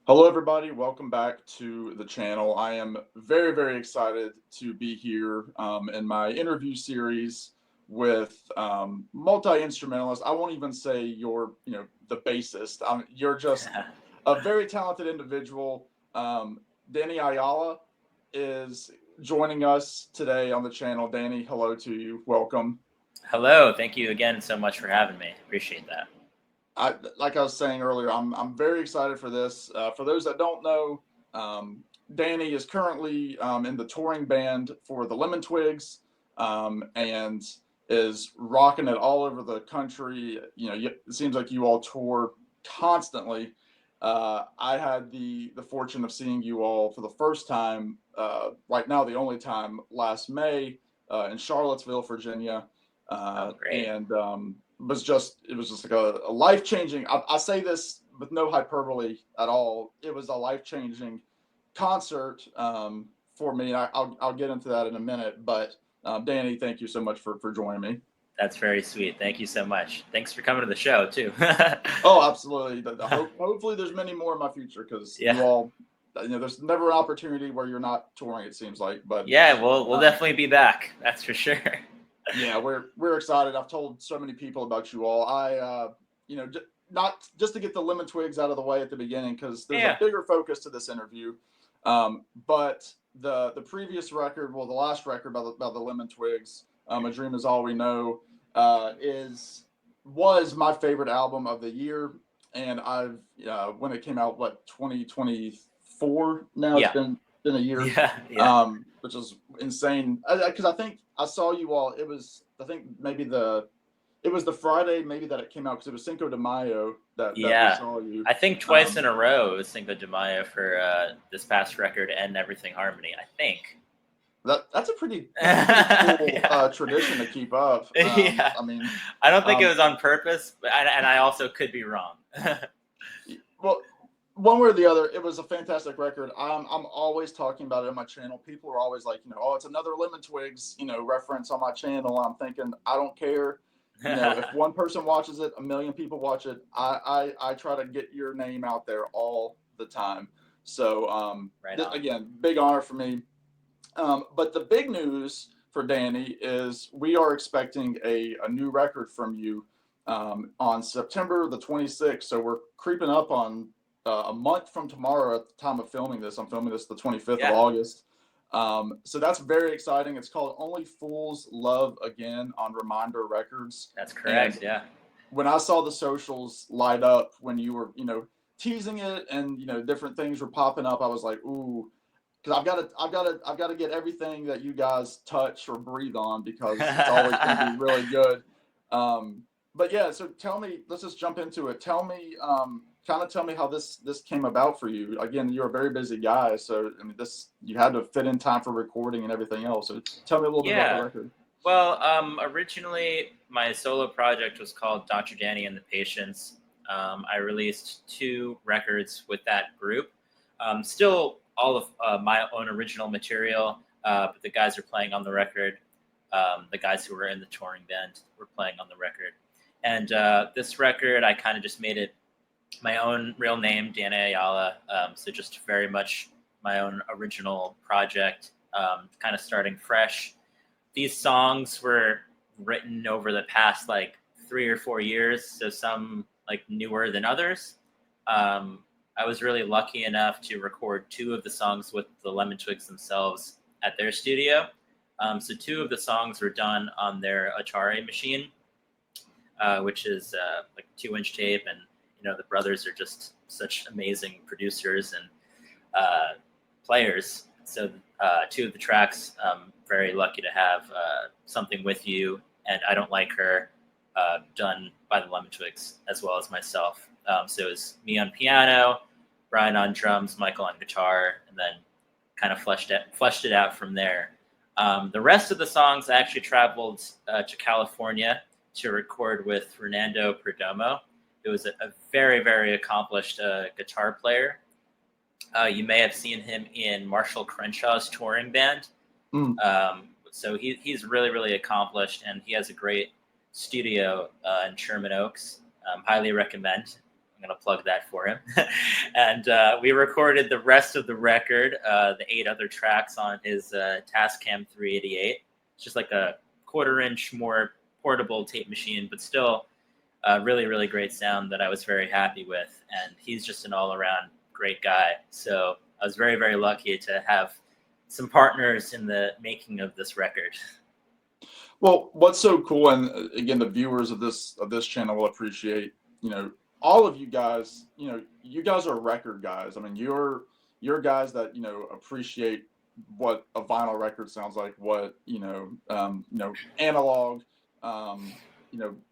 Hello, everybody. Welcome back to the channel. I am very, very excited to be here in my interview series with multi-instrumentalist. I won't even say you're, the bassist. You're just a very talented individual. Danny Ayala is joining us today on the channel. Danny, hello to you. Welcome. Hello, thank you again so much for having me. Appreciate that. Like I was saying earlier, I'm very excited for this. For those that don't know, Danny is currently in the touring band for the Lemon Twigs, and is rocking it all over the country. It seems like you all tour constantly. I had the fortune of seeing you all for the first time, right now the only time, last May, in Charlottesville, Virginia, Great. and it was just like a life changing. I say this with no hyperbole at all. It was a life changing concert for me. I'll get into that in a minute. But Danny, thank you so much for joining me. That's very sweet. Thank you so much. Thanks for coming to the show too. Oh, absolutely. Hopefully, there's many more in my future because you all. There's never an opportunity where you're not touring. It seems like, but yeah, we'll definitely be back. That's for sure. Yeah, we're excited. I've told so many people about you all. Not just to get the Lemon Twigs out of the way at the beginning because there's a bigger focus to this interview. But the previous record, well, the last record by the Lemon Twigs, "A Dream Is All We Know," was my favorite album of the year, and I've when it came out, 2024 now. Yeah. It's been a year. Yeah. Which is insane because I think I saw you all. It was maybe it was the Friday maybe that it came out because it was Cinco de Mayo that we saw you. I think twice in a row it was Cinco de Mayo for this past record and Everything Harmony. I think that's a pretty cool tradition to keep up. Yeah. I mean, I don't think it was on purpose, but and I also could be wrong. Well, one way or the other, it was a fantastic record. I'm always talking about it on my channel. People are always like, oh, it's another Lemon Twigs, reference on my channel. I'm thinking, I don't care. If one person watches it, a million people watch it. I try to get your name out there all the time. So again, big honor for me. But the big news for Danny is we are expecting a new record from you on September the 26th. So we're creeping up on a month from tomorrow at the time of filming this. I'm filming this the 25th of August. So that's very exciting. It's called Only Fools Love Again on Reminder Records. That's correct. And yeah. When I saw the socials light up when you were, teasing it and, different things were popping up, I was like, ooh, because I've got to get everything that you guys touch or breathe on because it's always going to be really good. But yeah, so tell me, let's just jump into it. Tell me, tell me how this came about for you. Again, you're a very busy guy, so I mean, you had to fit in time for recording and everything else. So tell me a little bit about the record. Well, originally my solo project was called Dr. Danny and the Patients. I released 2 records with that group. Still all of my own original material, but the guys are playing on the record. The guys who were in the touring band were playing on the record. And this record, I kind of just made it my own real name, Danny Ayala. So just very much my own original project, kind of starting fresh. These songs were written over the past 3 or 4 years, so some newer than others. I was really lucky enough to record 2 of the songs with the Lemon Twigs themselves at their studio. So 2 of the songs were done on their Atari machine, which is 2-inch tape, and the brothers are just such amazing producers and players. So 2 of the tracks, I'm very lucky to have Something With You and I Don't Like Her done by the Lemon Twigs as well as myself. So it was me on piano, Brian on drums, Michael on guitar, and then kind of fleshed it out from there. The rest of the songs I actually traveled to California to record with Fernando Perdomo. It was a very, very accomplished guitar player. You may have seen him in Marshall Crenshaw's touring band. So he's really, really accomplished, and he has a great studio in Sherman Oaks. Highly recommend. I'm gonna plug that for him. And we recorded the rest of the record, the 8 other tracks on his Tascam 388. It's just like a 1/4-inch more portable tape machine, but still really, really great sound that I was very happy with. And he's just an all-around great guy. So I was very, very lucky to have some partners in the making of this record. Well, what's so cool, and again, the viewers of this channel will appreciate, all of you guys, you guys are record guys. I mean, you're guys that, appreciate what a vinyl record sounds like, what, analog,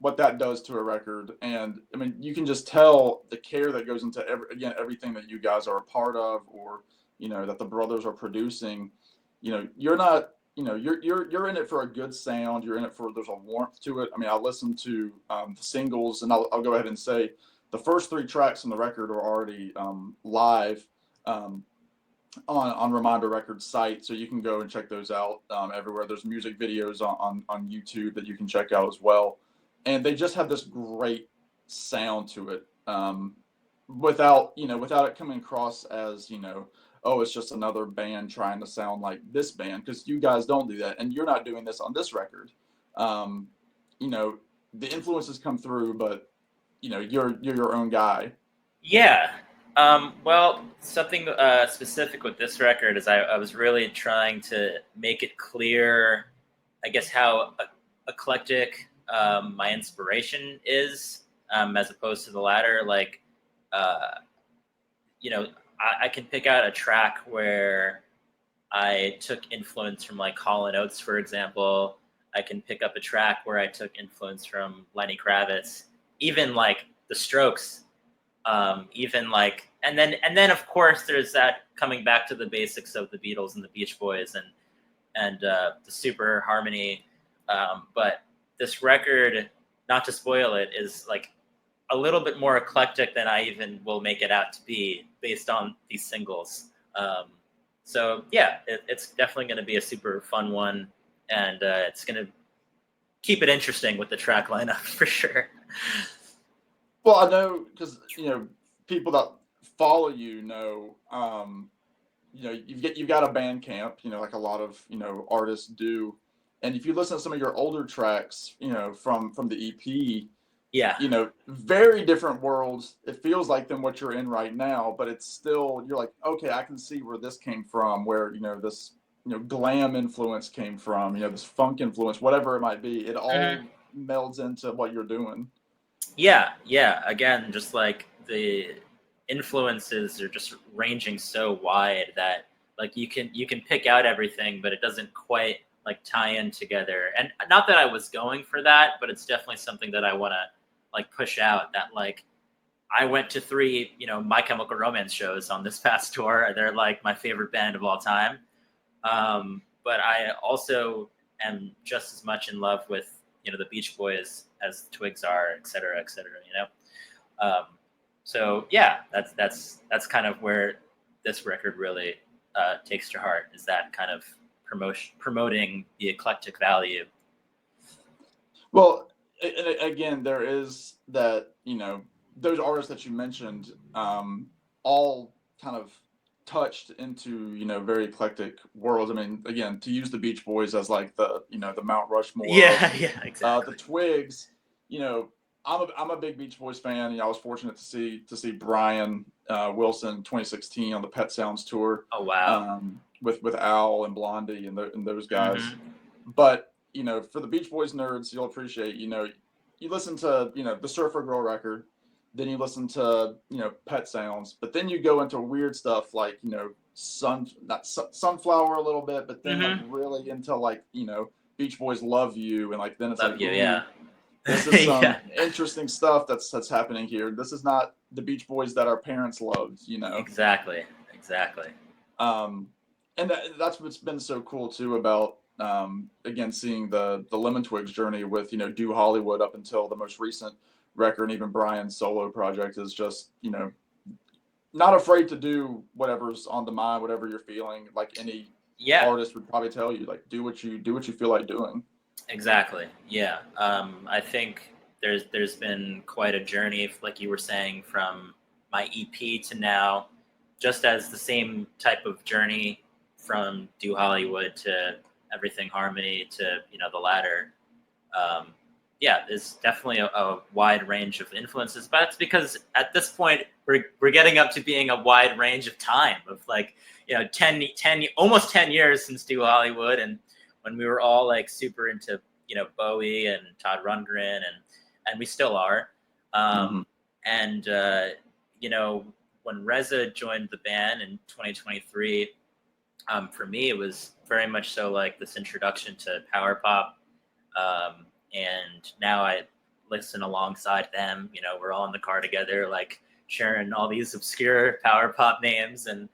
what that does to a record. And I mean, you can just tell the care that goes into everything that you guys are a part of, or, that the brothers are producing. You're not, you're in it for a good sound. You're in it for, there's a warmth to it. I mean, I listened to the singles, and I'll go ahead and say the first 3 tracks on the record are already live on Reminder Records site, so you can go and check those out everywhere. There's music videos on YouTube that you can check out as well, and they just have this great sound to it, without it coming across as, oh, it's just another band trying to sound like this band, because you guys don't do that, and you're not doing this on this record. The influences come through, but you're your own guy. Yeah. Well, something specific with this record is I was really trying to make it clear, I guess, how eclectic my inspiration is, as opposed to the latter. Like, I can pick out a track where I took influence from like Hall & Oates, for example. I can pick up a track where I took influence from Lenny Kravitz, even like the Strokes, even like, and then of course there's that coming back to the basics of the Beatles and the Beach Boys and the super harmony. But this record, not to spoil it, is like a little bit more eclectic than I even will make it out to be based on these singles. So yeah, it's definitely going to be a super fun one, and it's going to keep it interesting with the track lineup for sure. Well, I know, because people that follow you've got a band camp, like a lot of artists do, and if you listen to some of your older tracks, from the EP, yeah, very different worlds. It feels like than what you're in right now, but it's still, you're like, okay, I can see where this came from, where this glam influence came from, this funk influence, whatever it might be. It all melds into what you're doing. Yeah. Again, just like the influences are just ranging so wide that like you can pick out everything, but it doesn't quite like tie in together. And not that I was going for that, but it's definitely something that I want to like push out. That like I went to 3 My Chemical Romance shows on this past tour. They're like my favorite band of all time. But I also am just as much in love with the Beach Boys as the Twigs are, et cetera, so yeah, that's kind of where this record really takes to heart, is that kind of promoting the eclectic value. Well, again, there is that, those artists that you mentioned, all kind of touched into, very eclectic worlds. I mean, again, to use the Beach Boys as like the, the Mount Rushmore. Yeah, exactly. The Twigs, I'm a big Beach Boys fan. I was fortunate to see Brian Wilson 2016 on the Pet Sounds tour. Oh wow. With Al and Blondie and those guys. But for the Beach Boys nerds, you'll appreciate, you listen to the Surfer Girl record, then you listen to Pet Sounds, but then you go into weird stuff like Sunflower a little bit, but then like really into like Beach Boys Love You, and like then it's Love like, You, yeah. This is some interesting stuff that's happening here. This is not the Beach Boys that our parents loved, Exactly. And that's what's been so cool too about again seeing the Lemon Twigs journey with Do Hollywood up until the most recent record, and even Brian's solo project is just not afraid to do whatever's on the mind, whatever you're feeling. Like any artist would probably tell you, like do what you feel like doing. Exactly. Yeah. I think there's been quite a journey, like you were saying, from my EP to now, just as the same type of journey from Do Hollywood to Everything Harmony to the latter. Um, yeah, there's definitely a wide range of influences, but that's because at this point we're getting up to being a wide range of time of like 10 almost 10 years since Do Hollywood, and when we were all like super into Bowie and Todd Rundgren, and we still are. And when Reza joined the band in 2023, for me it was very much so like this introduction to power pop. And now I listen alongside them. We're all in the car together, like sharing all these obscure power pop names, and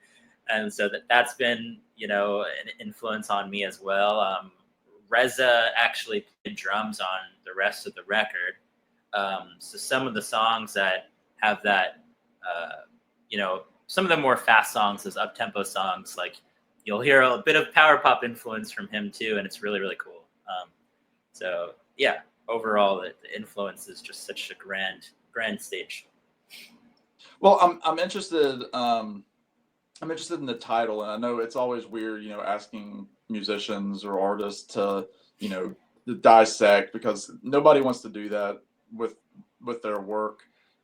so that's been an influence on me as well. Reza actually played drums on the rest of the record, so some of the songs that have that, some of the more fast songs, those up tempo songs, like you'll hear a bit of power pop influence from him too, and it's really really cool. So yeah, overall, the influence is just such a grand stage. Well, I'm interested. I'm interested in the title, and I know it's always weird, asking musicians or artists to, to dissect, because nobody wants to do that with their work.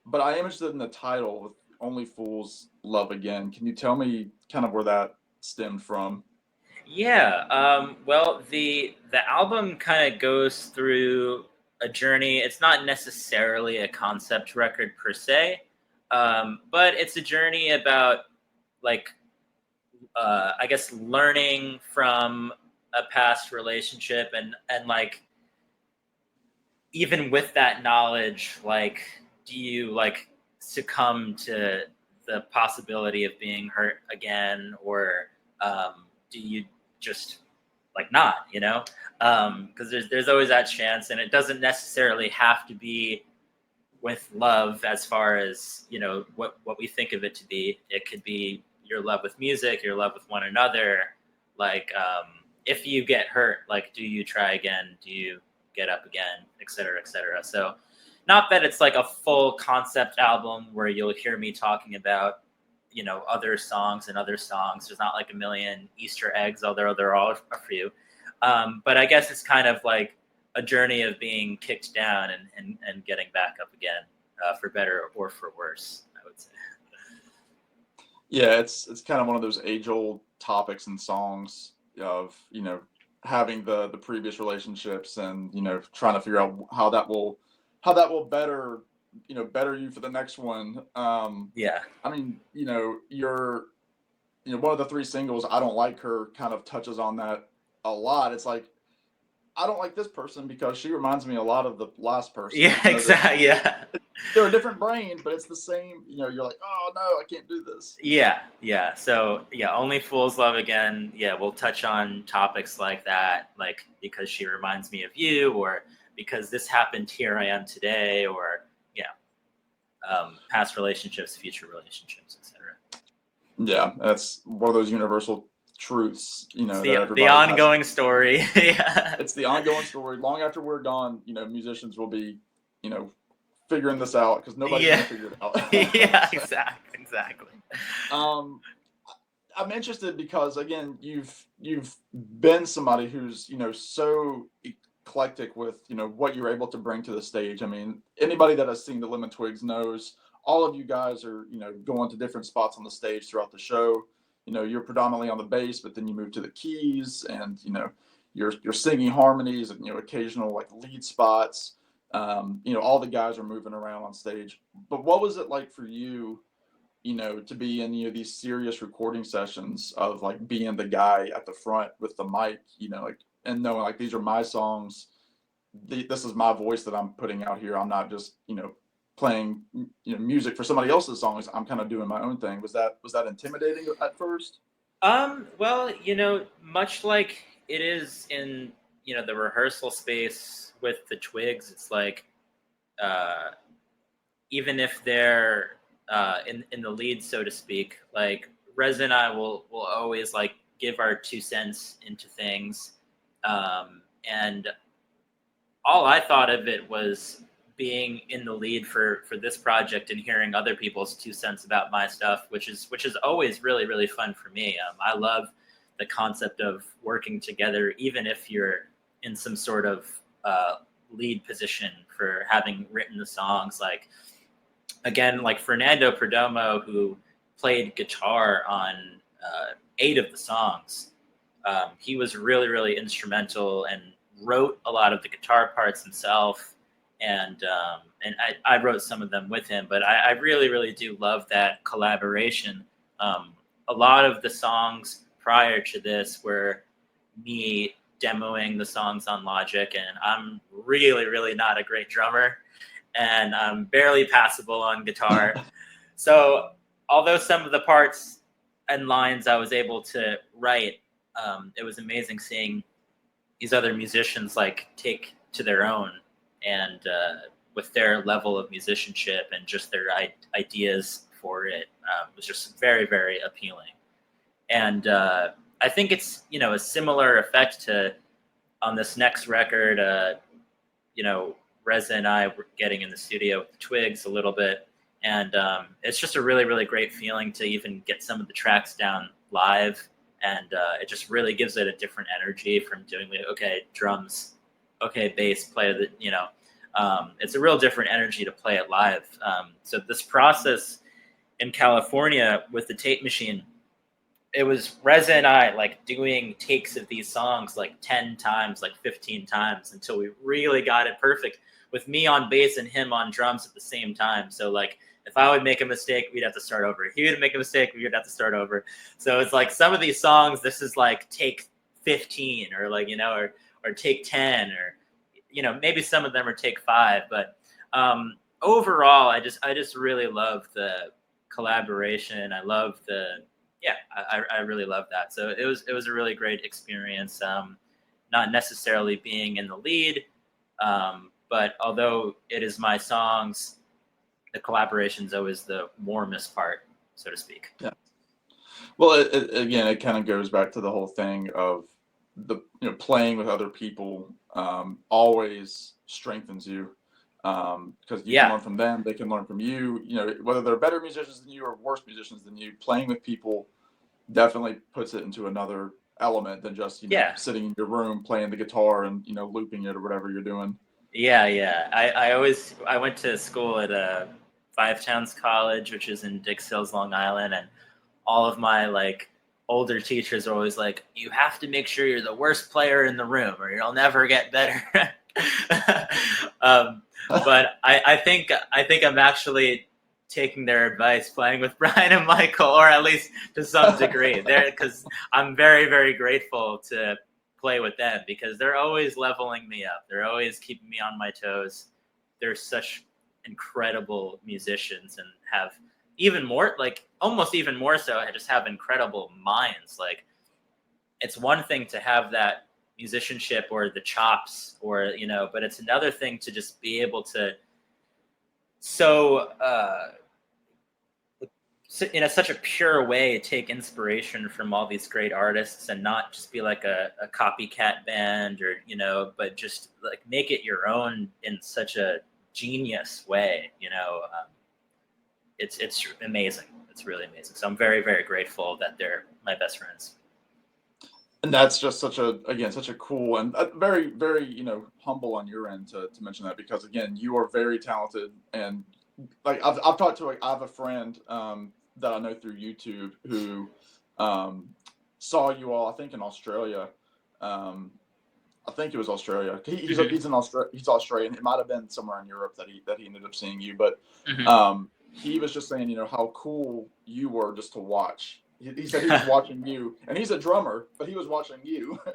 But I am interested in the title, with Only Fools Love Again. Can you tell me kind of where that stemmed from? Yeah, well, the album kind of goes through a journey. It's not necessarily a concept record per se, but it's a journey about like I guess learning from a past relationship, and like even with that knowledge, like do you like succumb to the possibility of being hurt again, or do you just like not, because there's always that chance, and it doesn't necessarily have to be with love as far as what we think of it to be. It could be your love with music, your love with one another. Like if you get hurt, like do you try again, do you get up again, etc., etc. So not that it's like a full concept album where you'll hear me talking about other songs and other songs. There's not like a million Easter eggs, although there are a few. But I guess it's kind of like a journey of being kicked down and getting back up again, for better or for worse, I would say. Yeah, it's kind of one of those age-old topics in songs of having the previous relationships, and trying to figure out how that will better better you for the next one. Yeah. I mean, you're one of the three singles, I Don't Like Her, kind of touches on that a lot. It's like, I don't like this person because she reminds me a lot of the last person. Yeah, exactly. Yeah. They're a different brain, but it's the same. You're like, oh no, I can't do this. Yeah. So yeah, Only Fools Love Again. Yeah, we'll touch on topics like that, like because she reminds me of you, or because this happened, here I am today, or past relationships, future relationships, etc. Yeah, that's one of those universal truths, the ongoing story. Yeah, it's the ongoing story. Long after we're gone, musicians will be, figuring this out, because nobody's gonna figure it out. Yeah, exactly. I'm interested because, again, you've been somebody who's so eclectic with what you're able to bring to the stage. I mean, anybody that has seen the Lemon Twigs knows all of you guys are going to different spots on the stage throughout the show. You're predominantly on the bass, but then you move to the keys, and you're singing harmonies, and occasional like lead spots. All the guys are moving around on stage. But what was it like for you, to be in these serious recording sessions of like being the guy at the front with the mic, like, and knowing like these are my songs, this is my voice that I'm putting out here. I'm not just playing music for somebody else's songs. I'm kind of doing my own thing. Was that intimidating at first? Well, much like it is in the rehearsal space with the Twigs, it's like even if they're in the lead, so to speak, like Rez and I will always like give our 2 cents into things, and all I thought of it was being in the lead for this project and hearing other people's 2 cents about my stuff, which is always really, really fun for me. I love the concept of working together, even if you're in some sort of lead position for having written the songs. Like, again, like Fernando Perdomo, who played guitar on 8 of the songs. He was really, really instrumental and wrote a lot of the guitar parts himself. And I wrote some of them with him, but I really, really do love that collaboration. A lot of the songs prior to this were me demoing the songs on Logic, and I'm really, really not a great drummer, and I'm barely passable on guitar. So although some of the parts and lines I was able to write, it was amazing seeing these other musicians like take to their own, and with their level of musicianship and just their ideas for it, was just very, very appealing. And I think it's, a similar effect to on this next record. Reza and I were getting in the studio with the Twigs a little bit, and it's just a really, really great feeling to even get some of the tracks down live, and it just really gives it a different energy from doing okay, drums, okay, bass, play the, it's a real different energy to play it live. So this process in California with the tape machine, it was Reza and I like doing takes of these songs like 10 times, like 15 times until we really got it perfect, with me on bass and him on drums at the same time. So like if I would make a mistake, we'd have to start over. He would make a mistake, we would have to start over. So it's like some of these songs, this is like take 15 or like, or take 10, or, maybe some of them are take 5. But overall, I just really love the collaboration. I love I really love that. So it was a really great experience. Not necessarily being in the lead, but although it is my songs, the collaboration is always the warmest part, so to speak. Yeah. Well, it kind of goes back to the whole thing of the playing with other people always strengthens you, because you can learn from them, they can learn from you. Whether they're better musicians than you or worse musicians than you, playing with people definitely puts it into another element than just sitting in your room playing the guitar and looping it or whatever you're doing. I went to school at Five Towns College, which is in Dix Hills, Long Island, and all of my like older teachers are always like, you have to make sure you're the worst player in the room or you'll never get better. But I think I'm actually taking their advice, playing with Brian and Michael, or at least to some degree, because I'm very, very grateful to play with them, because they're always leveling me up. They're always keeping me on my toes. They're such incredible musicians and have even more, like almost even more so, I just have incredible minds. Like, it's one thing to have that musicianship or the chops, or but it's another thing to just be able to in such a pure way take inspiration from all these great artists, and not just be like a copycat band, or but just like make it your own in such a genius way. It's amazing. It's really amazing. So I'm very, very grateful that they're my best friends. And that's just such a cool and very, very, humble on your end to mention that, because again, you are very talented. And like I've talked to, I have a friend that I know through YouTube who saw you all, I think in Australia. I think it was Australia. He's Australian. It might have been somewhere in Europe that he ended up seeing you, but he was just saying, how cool you were just to watch. He said he was watching you, and he's a drummer, but he was watching you. So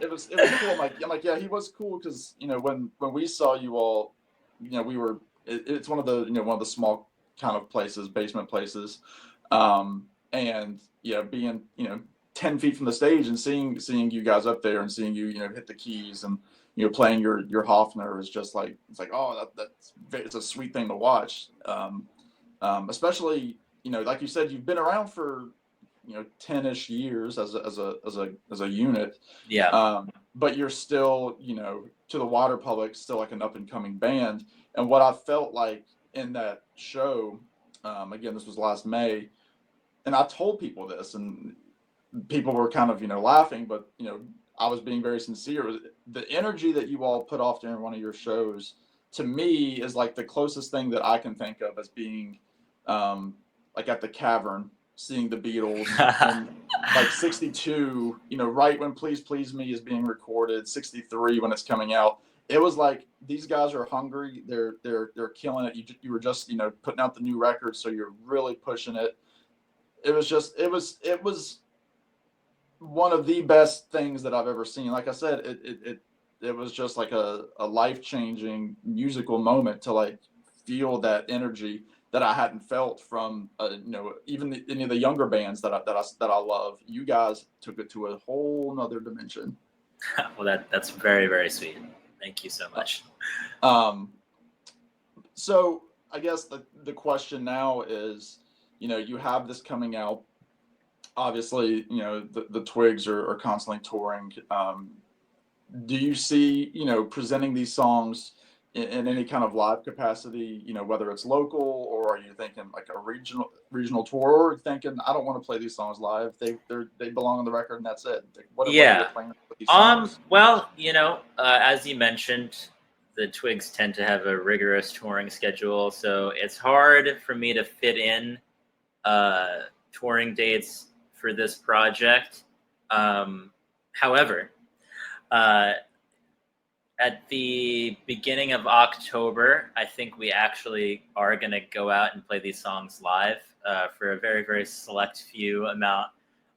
it was cool. I'm like, yeah, he was cool, because when we saw you all, we were. It's one of the small kind of places, basement places, and being 10 feet from the stage and seeing you guys up there and seeing you hit the keys and playing your Hofner is just like, it's like, oh, it's a sweet thing to watch, especially like you said, you've been around for 10-ish years as a unit, yeah, but you're still to the wider public still like an up and coming band. And what I felt like in that show, again, this was last May, and I told people this, and people were kind of, laughing, but, I was being very sincere. The energy that you all put off during one of your shows, to me, is like the closest thing that I can think of as being, like at the Cavern, seeing the Beatles, and like 62, right when Please Please Me is being recorded, 63 when it's coming out. It was like these guys are hungry. They're killing it. You were just, putting out the new record, so you're really pushing it. It was one of the best things that I've ever seen. Like I said, it was just like a life-changing musical moment to like feel that energy that I hadn't felt from even any of the younger bands that I love. You guys took it to a whole nother dimension. Well, that's very, very sweet. Thank you so much. So I guess the question now is, you have this coming out. Obviously, the Twigs are constantly touring. Do you see, presenting these songs in any kind of live capacity, whether it's local, or are you thinking like a regional tour, or thinking, I don't want to play these songs live. They belong on the record and that's it. What are you planning with these songs? Well, as you mentioned, the Twigs tend to have a rigorous touring schedule, so it's hard for me to fit in touring dates for this project. However, at the beginning of October, I think we actually are going to go out and play these songs live for a very, very select few amount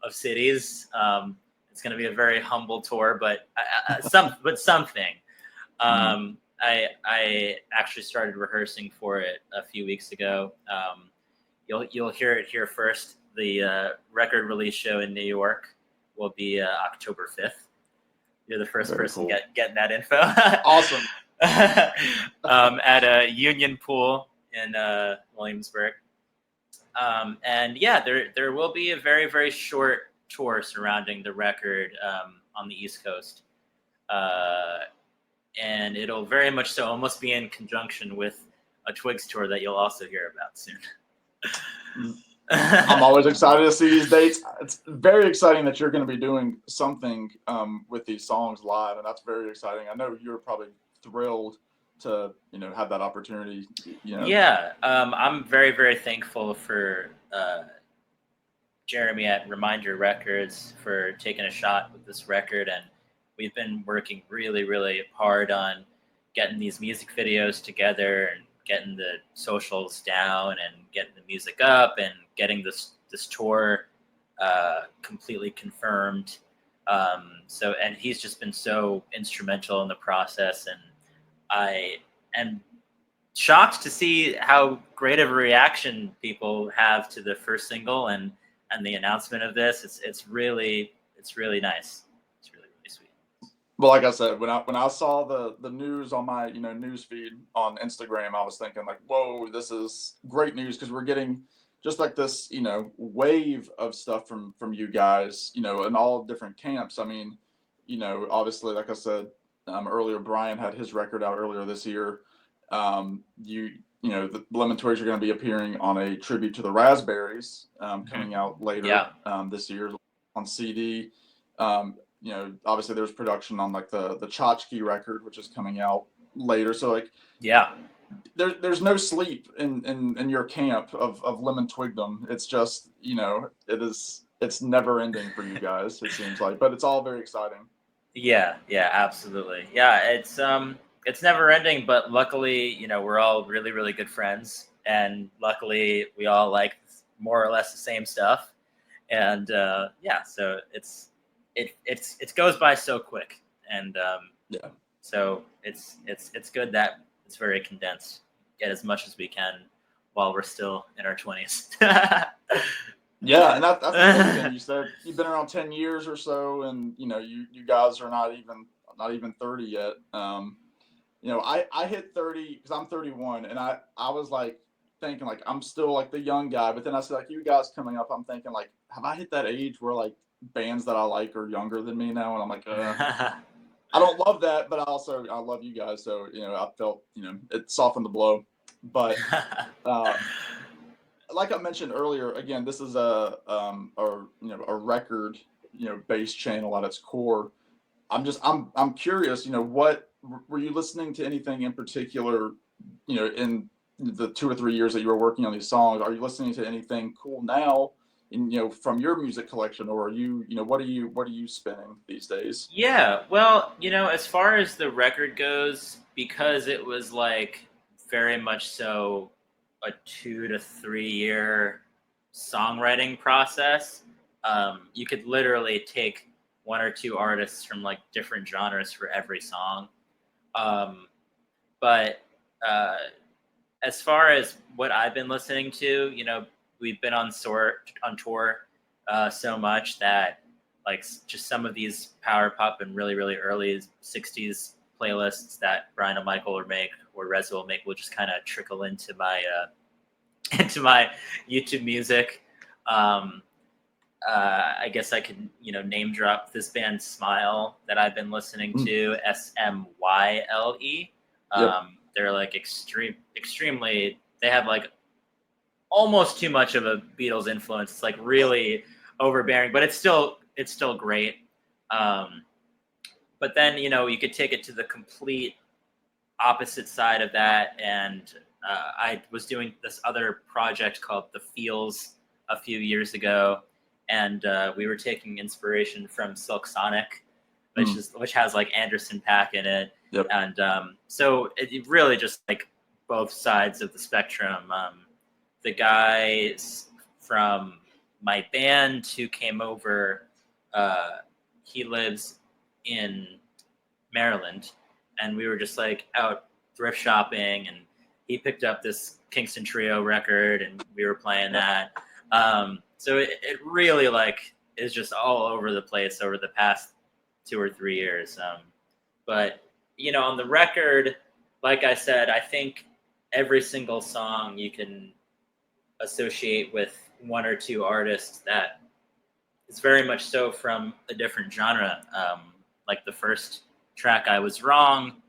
of cities. It's going to be a very humble tour, but something. I actually started rehearsing for it a few weeks ago. You'll hear it here first. The record release show in New York will be October 5th. You're the first person getting that info. Awesome. At a Union Pool in Williamsburg. And yeah, there will be a very, very short tour surrounding the record on the East Coast. And it'll very much so almost be in conjunction with a Twigs tour that you'll also hear about soon. I'm always excited to see these dates. It's very exciting that you're going to be doing something with these songs live, and that's very exciting. I know you're probably thrilled to have that opportunity. Yeah, I'm very, very thankful for Jeremy at Reminder Records for taking a shot with this record, and we've been working really, really hard on getting these music videos together and getting the socials down and getting the music up and getting this tour completely confirmed. And he's just been so instrumental in the process, and I am shocked to see how great of a reaction people have to the first single and the announcement of this. It's really nice. It's really, really sweet. Well, like I said, when I saw the news on my news feed on Instagram, I was thinking like, whoa, this is great news, because we're getting just like this wave of stuff from you guys, in all different camps. I mean, obviously, like I said earlier, Brian had his record out earlier this year. The Lemon Twigs are going to be appearing on a tribute to the Raspberries coming out later this year on CD. Obviously there's production on like the Tchotchke record, which is coming out later. So like, there's no sleep in your camp of Lemon Twigdom. It's just, it's never ending for you guys, it seems like, but it's all very exciting. Yeah, absolutely. Yeah, it's never ending, but luckily, we're all really, really good friends, and luckily we all like more or less the same stuff. And so it goes by so quick, and so it's good that it's very condensed. Get as much as we can while we're still in our 20s. Yeah, and that's the thing. You said you've been around 10 years or so, and you guys are not even 30 yet. I hit 30 because I'm 31, and I was like thinking like I'm still like the young guy, but then I said like you guys coming up, I'm thinking like, have I hit that age where like bands that I like are younger than me now? And I'm like, I don't love that, but I love you guys. So, I felt, it softened the blow. But uh, like I mentioned earlier, again, this is a record, based channel at its core. I'm curious, what were you listening to anything in particular, in the 2 or 3 years that you were working on these songs? Are you listening to anything cool now from your music collection, or are you, what are you spinning these days? Yeah, well, as far as the record goes, because it was like very much so a 2 to 3 year songwriting process, you could literally take one or two artists from like different genres for every song. Um, but uh, as far as what I've been listening to, we've been on tour so much that like just some of these power pop and really really early '60s playlists that Brian and Michael will make or Reza will make will just kind of trickle into my into my YouTube music. Um, I guess I could name drop this band Smile that I've been listening to, Smyle. Yep. They're like extremely. They have like almost too much of a Beatles influence. It's like really overbearing, but it's still great. Um, but then you could take it to the complete opposite side of that, and I was doing this other project called The Feels a few years ago, and we were taking inspiration from Silk Sonic, which has like Anderson Paak in it. Yep. And so it really just like both sides of the spectrum. The guys from my band who came over, he lives in Maryland, and we were just like out thrift shopping, and he picked up this Kingston Trio record, and we were playing that. So it really like is just all over the place over the past 2 or 3 years. But on the record, like I said, I think every single song you can associate with one or two artists that is very much so from a different genre. Like the first track, I Was Wrong.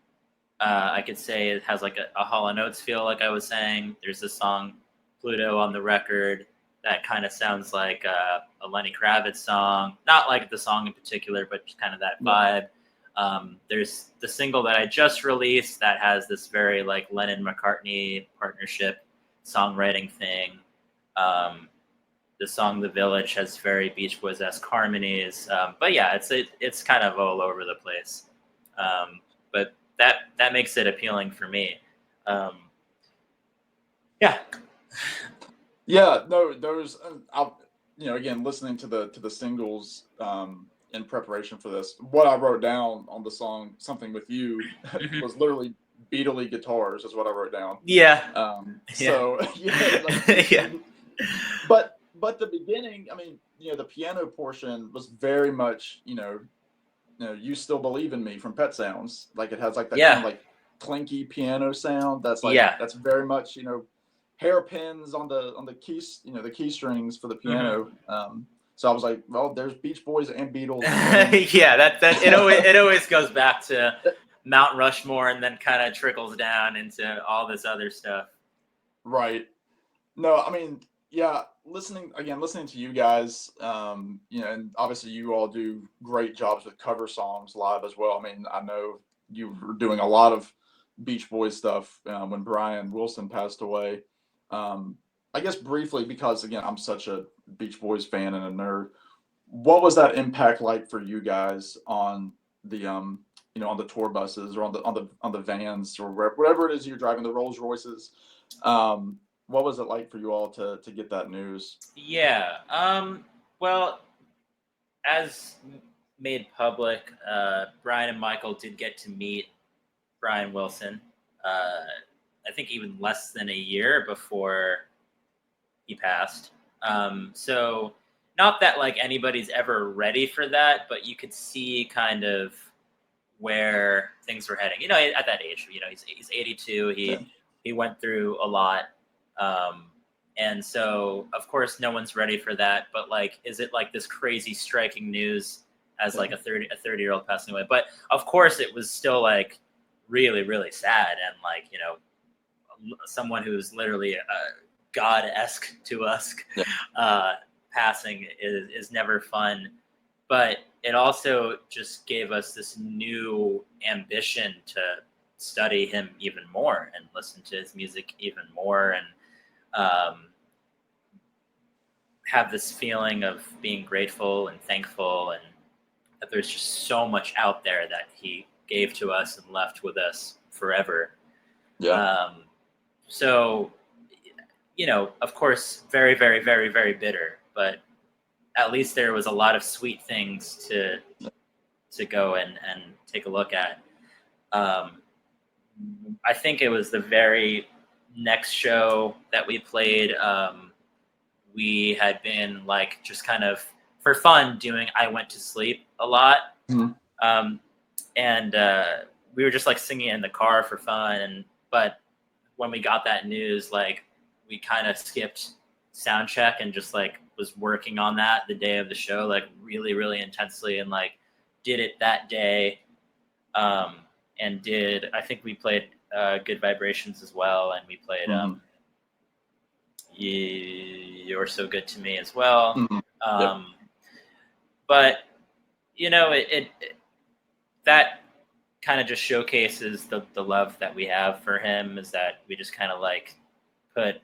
I could say it has like a Hall & Oates feel, like I was saying. There's this song, Pluto, on the record that kind of sounds like a Lenny Kravitz song. Not like the song in particular, but just kind of that vibe. There's the single that I just released that has this very like Lennon-McCartney partnership songwriting thing. The song "The Village" has very Beach Boys-esque harmonies, but yeah, it's kind of all over the place. But that makes it appealing for me. Yeah. Yeah, no, those, again, listening to the singles in preparation for this, what I wrote down on the song "Something with You" was literally Beatley guitars, is what I wrote down. Yeah. So yeah, like, Yeah. But the beginning, I mean, the piano portion was very much, "You Still Believe in Me" from Pet Sounds. Like it has like that kind of like clinky piano sound. That's like that's very much, hairpins on the keys, the key strings for the piano. So I was like, well, there's Beach Boys and Beatles. Yeah, that it always goes back to Mount Rushmore and then kind of trickles down into all this other stuff. Right. No, I mean, yeah, listening to you guys, and obviously you all do great jobs with cover songs live as well. I mean, I know you were doing a lot of Beach Boys stuff when Brian Wilson passed away. I guess briefly, because again, I'm such a Beach Boys fan and a nerd. What was that impact like for you guys on the on the tour buses or on the vans or wherever it is you're driving, the Rolls Royces? What was it like for you all to get that news? Yeah. Well, as made public, Brian and Michael did get to meet Brian Wilson. I think even less than a year before he passed. So not that like anybody's ever ready for that, but you could see kind of where things were heading. At that age, he's 82. He went through a lot. And so of course no one's ready for that, but like, is it like this crazy striking news as like a 30-year-old passing away. But of course, it was still like really, really sad, and like, you know, someone who's literally god-esque to us passing is never fun. But it also just gave us this new ambition to study him even more and listen to his music even more, and have this feeling of being grateful and thankful, and that there's just so much out there that he gave to us and left with us forever. Yeah. So, you know, of course, very, very, very, very bitter, but at least there was a lot of sweet things to go and take a look at. I think it was the very next show that we played. We had been like just kind of for fun doing I Went to Sleep a lot. Mm-hmm. And we were just like singing in the car for fun. But when we got that news, like we kind of skipped sound check and just like was working on that the day of the show, like really, really intensely, and like did it that day. And I think we played Good Vibrations as well. And we played You're So Good to Me as well. Mm-hmm. Yep. But, you know, it that kind of just showcases the love that we have for him, is that we just kind of like put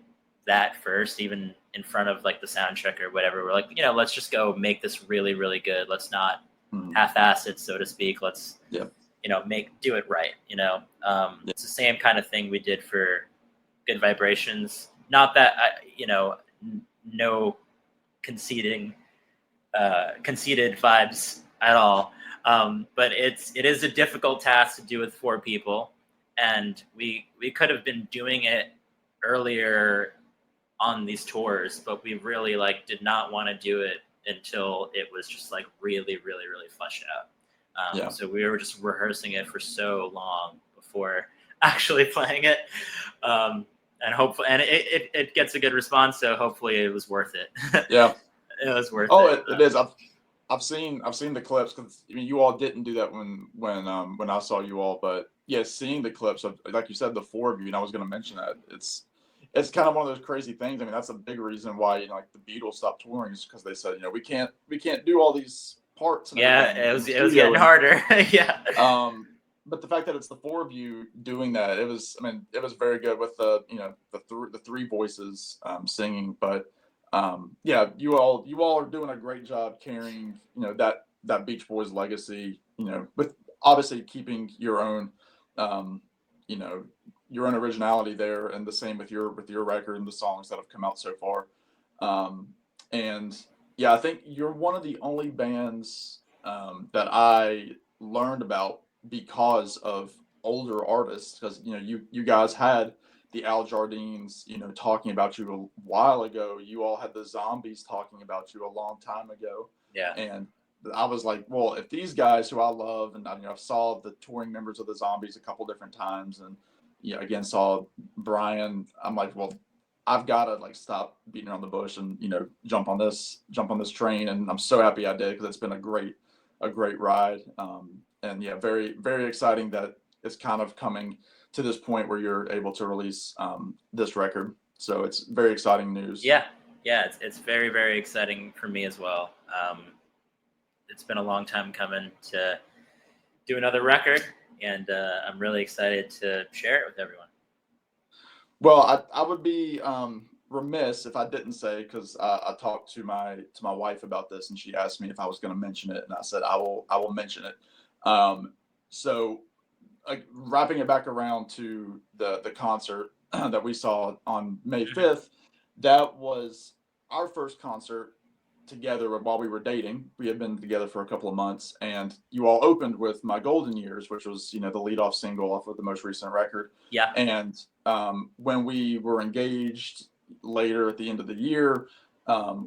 that first, even in front of like the sound check or whatever. We're like, you know, let's just go make this really, really good. Let's not half-ass it, so to speak. Let's, you know, do it right. You know, it's the same kind of thing we did for Good Vibrations. Not that, you know, no conceded vibes at all. But it is a difficult task to do with 4 people, and we could have been doing it earlier on these tours, but we really like did not want to do it until it was just like really, really, really fleshed out. So we were just rehearsing it for so long before actually playing it, and hopefully, and it gets a good response. So hopefully, it was worth it. Yeah, it was worth it. Oh, it is. I've seen the clips, because I mean, you all didn't do that when I saw you all, but yeah, seeing the clips of, like you said, the 4 of you, and I was going to mention that it's kind of one of those crazy things. I mean, that's a big reason why, you know, like the Beatles stopped touring, is because they said, you know, we can't do all these parts. And it was getting harder. Yeah. But the fact that it's the 4 of you doing that, it was very good with the, you know, the 3 voices singing, but. Yeah, you all are doing a great job carrying, you know, that Beach Boys legacy, you know, with obviously keeping your own, you know, your own originality there, and the same with your record and the songs that have come out so far. And yeah, I think you're one of the only bands that I learned about because of older artists, because, you know, you guys had the Al Jardines, you know, talking about you a while ago. You all had the Zombies talking about you a long time ago. Yeah. And I was like, well, if these guys who I love, and, you know, I've saw the touring members of the Zombies a couple different times, and, you know, again, saw Brian, I'm like, well, I've got to like stop beating around the bush and, you know, jump on this train. And I'm so happy I did, because it's been a great ride. And yeah, very, very exciting that it's kind of coming to this point where you're able to release this record. So it's very exciting news. Yeah, it's very, very exciting for me as well. It's been a long time coming to do another record, and I'm really excited to share it with everyone. Well, I would be remiss if I didn't say, because I talked to my wife about this, and she asked me if I was going to mention it, and I said I will mention it. So wrapping it back around to the concert that we saw on May 5th, that was our first concert together while we were dating. We had been together for a couple of months, and you all opened with My Golden Years, which was, you know, the lead off single off of the most recent record. Yeah. And when we were engaged later at the end of the year,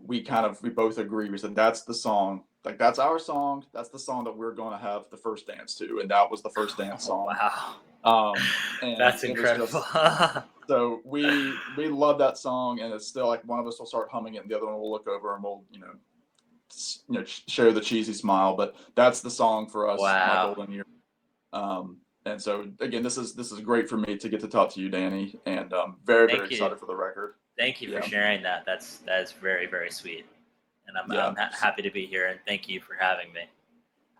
we both agreed. We said, that's the song. Like, that's our song. That's the song that we're going to have the first dance to. And that was the first dance song. Wow. And that's incredible. So we love that song, and it's still like one of us will start humming it and the other one will look over and we'll, you know, share the cheesy smile, but that's the song for us, My Wow. Golden Year. And so again, this is great for me to get to talk to you, Danny, and very Thank you. excited for the record. Thank you for sharing that. That is very, very sweet, and I'm happy to be here. And thank you for having me.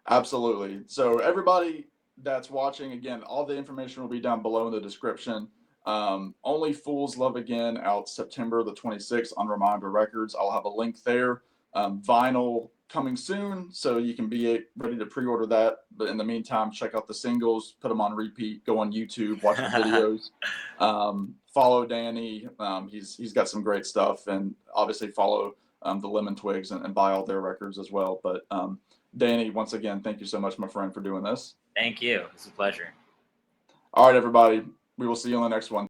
Absolutely. So everybody that's watching, again, all the information will be down below in the description. Only Fools Love Again out September the 26th on Reminder Records. I'll have a link there. Vinyl coming soon, so you can be ready to pre-order that. But in the meantime, check out the singles, put them on repeat, go on YouTube, watch the videos. Follow Danny. He's got some great stuff, and obviously follow the Lemon Twigs and buy all their records as well. But Danny, once again, thank you so much, my friend, for doing this. Thank you. It's a pleasure. All right, everybody. We will see you on the next one.